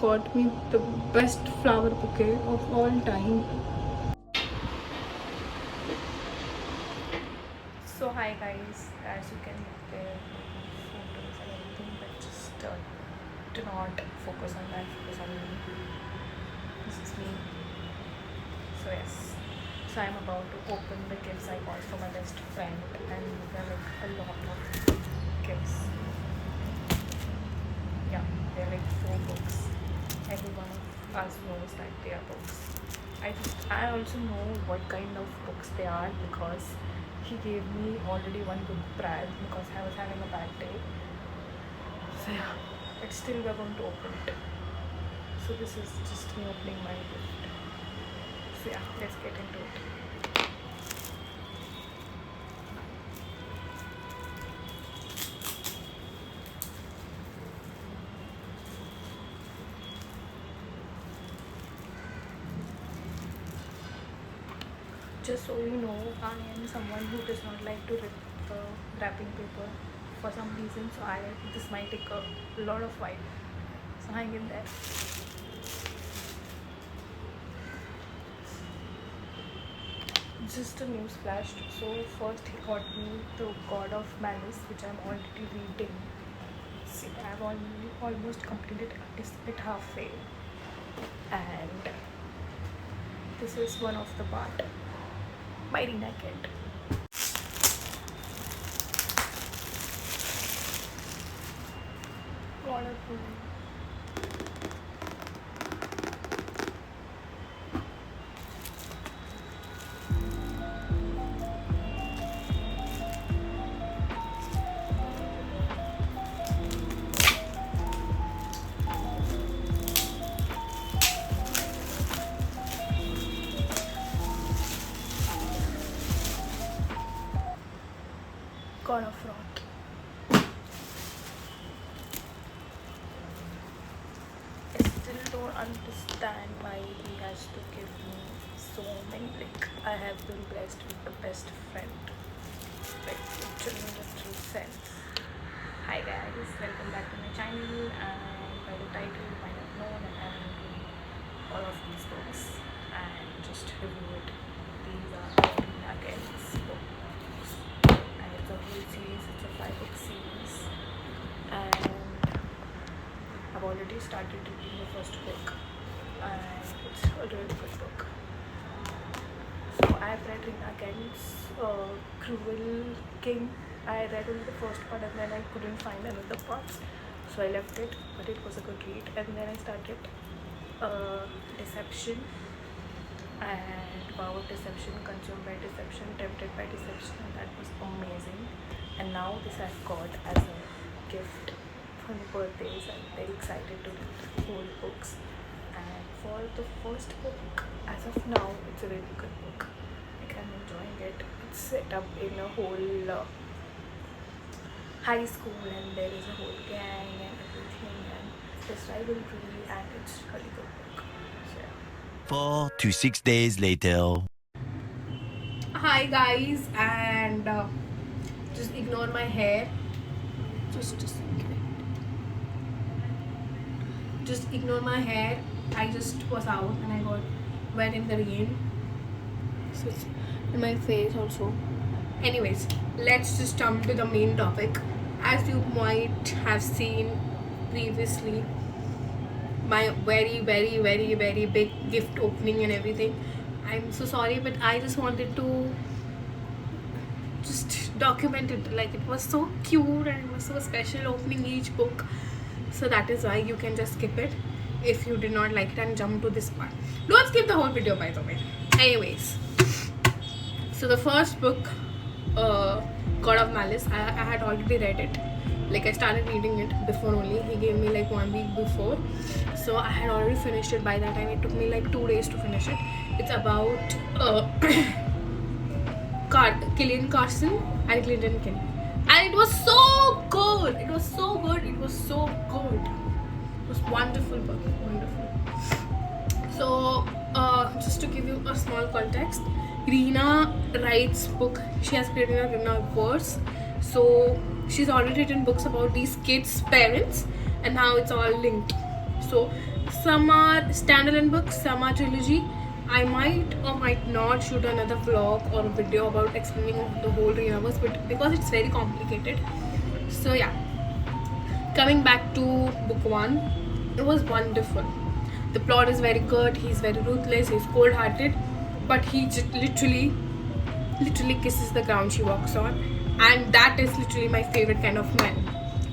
got me the best flower bouquet of all time. So hi guys, as you can look there, photos and everything, but just do not focus on that, focus on me. This is me. So yes, so I'm about to open the gifts I got for my best friend, and there are like a lot of gifts. Yeah, there are like 4 books. Every one of us knows that they are books. I also know what kind of books they are because he gave me already one book prior because I was having a bad day. So yeah, but still we're going to open it. So this is just me opening my gift. So yeah, let's get into it. Just so you know, I am someone who does not like to rip the wrapping paper for some reason, so this might take a lot of while. So hang in there. Just a news flash. So first he got me the God of Malice, which I'm already reading. See, I've almost completed it halfway, and this is one of the part by Rina Kent. Wonderful. God of Rock. I still don't understand why he has to give me so many. Like, I have been blessed with the best friend. Like, literally in the true sense. Hi guys, welcome back to my channel, and by the title you might have known that I am reading all of these books and just review it. These are Rina Kent's books, and it's a whole series. It's a 5-book series, and I've already started reading the first book, and it's a really good book. So I've read Rina Kent's Cruel King. I read only the first part and then I couldn't find another part, so I left it, but it was a good read. And then I started Deception, and Power Deception, Consumed by Deception, Tempted by Deception, and that was amazing. And now this I've got as a gift for my birthdays. I'm very excited to read whole books. And for the first book, as of now, it's a really good book. Like, I'm enjoying it. It's set up in a whole high school, and there is a whole gang and everything, and this rivalry, and it's a really good book. So yeah. 4 to 6 days later. Hi guys, and just ignore my hair. Just ignore my hair. I just was out and I got wet in the rain, so it's in my face also. Anyways, let's just jump to the main topic. As you might have seen previously, my very big gift opening and everything. I'm so sorry, but I just wanted to just document it. Like, it was so cute and it was so special opening each book. So that is why you can just skip it if you did not like it and jump to this part. Don't skip the whole video, by the way. Anyways, so the first book, God of Malice, I had already read it. Like, I started reading it before only. He gave me like 1 week before, so I had already finished it by that time. It took me like 2 days to finish it. It's about Killian Carson and Clinton King, and it was so good. It was so good. It was so good. It was wonderful book, wonderful. So just to give you a small context, Rina writes book. She has created a Rina verse. So she's already written books about these kids' parents, and now it's all linked. So some are standalone books, some are trilogy. I might or might not shoot another vlog or a video about explaining the whole universe, but because it's very complicated. So yeah, coming back to book 1, it was wonderful. The plot is very good, he's very ruthless, he's cold-hearted, but he just literally kisses the ground she walks on, and that is literally my favorite kind of man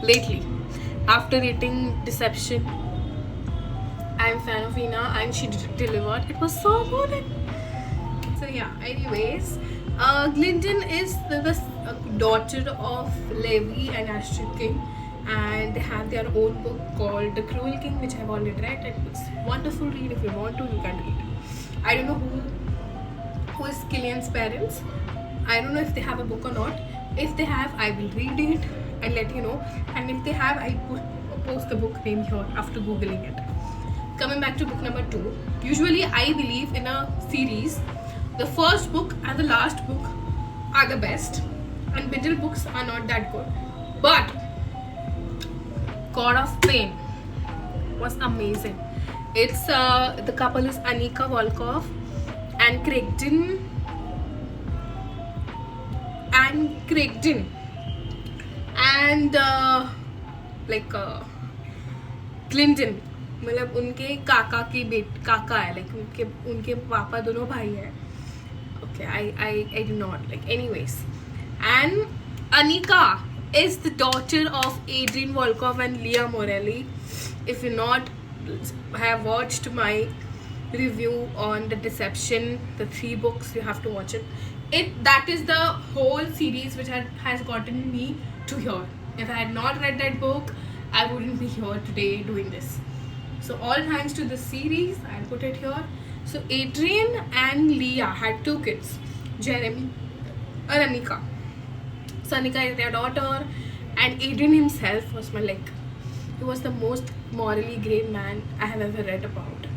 lately. After reading Deception, I'm a fan of Ina, and she delivered. It was so good. So yeah, anyways, Glinton is the daughter of Levi and Astrid King, and they have their own book called The Cruel King, which I've already read, and it's a wonderful read. If you want to, you can read. I don't know who is Killian's parents. I don't know if they have a book or not. If they have, I will read it and let you know. And if they have, I post the book name here after googling it. Coming back to book number 2. Usually, I believe in a series, the first book and the last book are the best, and middle books are not that good. But God of Pain was amazing. It's the couple is Anika Volkov and Craigton and Clinton. मतलब उनके काका है, like उनके पापा दोनों भाई हैं. Okay, I do not like. Anyways, and Anika is the daughter of Adrian Volkov and Leah Morelli. If you not have watched my review on The Deception, the 3 books, you have to watch it. That is the whole series which has gotten me to here. If I had not read that book, I wouldn't be here today doing this. So all thanks to this series, I'll put it here. So Adrian and Leah had 2 kids, Jeremy and Anika. So Anika is their daughter, and Adrian himself was he was the most morally grey man I have ever read about,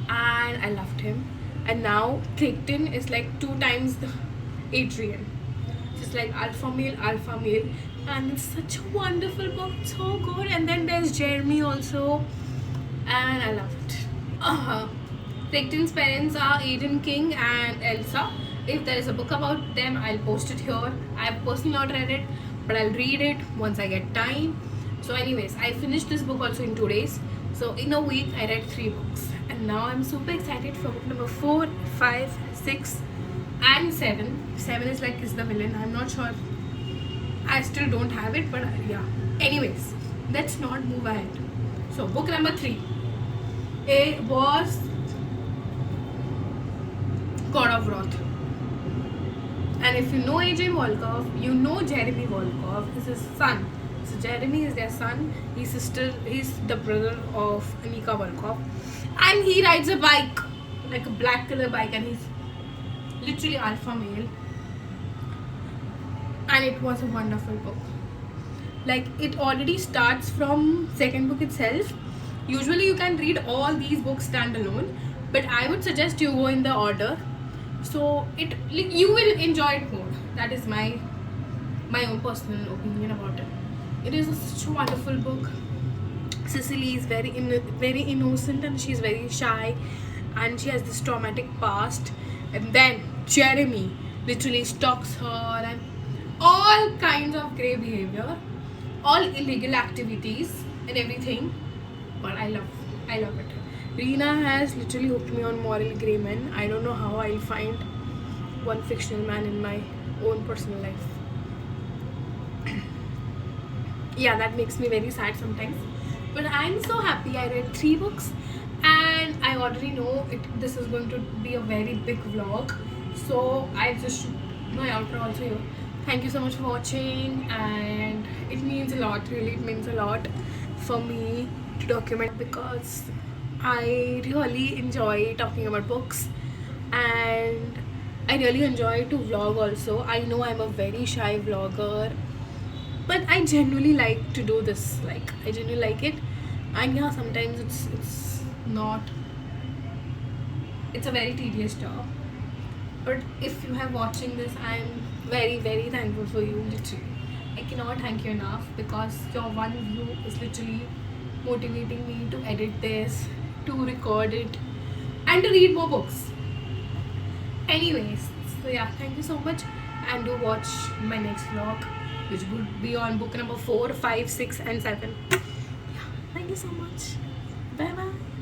and I loved him. And now Craigton is like 2 times the Adrian, just like alpha male, and it's such a wonderful book, so good. And then there's Jeremy also, and I love it. Craigton's parents are Aidan King and Elsa. If there is a book about them, I'll post it here. I've personally not read it, but I'll read it once I get time. So anyways, I finished this book also in 2 days. So in a week, I read 3 books. And now I'm super excited for book number 4, 5, 6 and 7. 7 is the villain. I'm not sure. I still don't have it, but yeah. Anyways, let's not move ahead. So book number 3. It was God of Wrath. And if you know Adrian Volkov, you know Jeremy Volkov is his son. So Jeremy is their son. He's the brother of Anika Volkov. And he rides a bike, like a black color bike, and he's literally alpha male. And it was a wonderful book. Like, it already starts from second book itself. Usually you can read all these books standalone, but I would suggest you go in the order. So you will enjoy it more. That is my own personal opinion about it. It is such a wonderful book. Cecily is very innocent, and she's very shy, and she has this traumatic past. And then Jeremy literally stalks her, and all kinds of grey behavior, all illegal activities and everything. But I love it. Reena has literally hooked me on moral grey men. I don't know how I'll find one fictional man in my own personal life. Yeah, that makes me very sad sometimes. But I'm so happy I read 3 books, and I already know this is going to be a very big vlog. So I just my outro also here. Thank you so much for watching, and it means a lot, really. It means a lot for me to document, because I really enjoy talking about books, and I really enjoy to vlog also. I know I'm a very shy vlogger, but I genuinely like to do this. Like, I genuinely like it. And yeah, sometimes it's not, it's a very tedious job. But if you have watching this, I'm very, very thankful for you, literally. I cannot thank you enough, because your one view is literally motivating me to edit this, to record it and to read more books. Anyways, so yeah, thank you so much, and do watch my next vlog, which would be on book number 4, 5, 6 and 7. Yeah, thank you so much. Bye bye.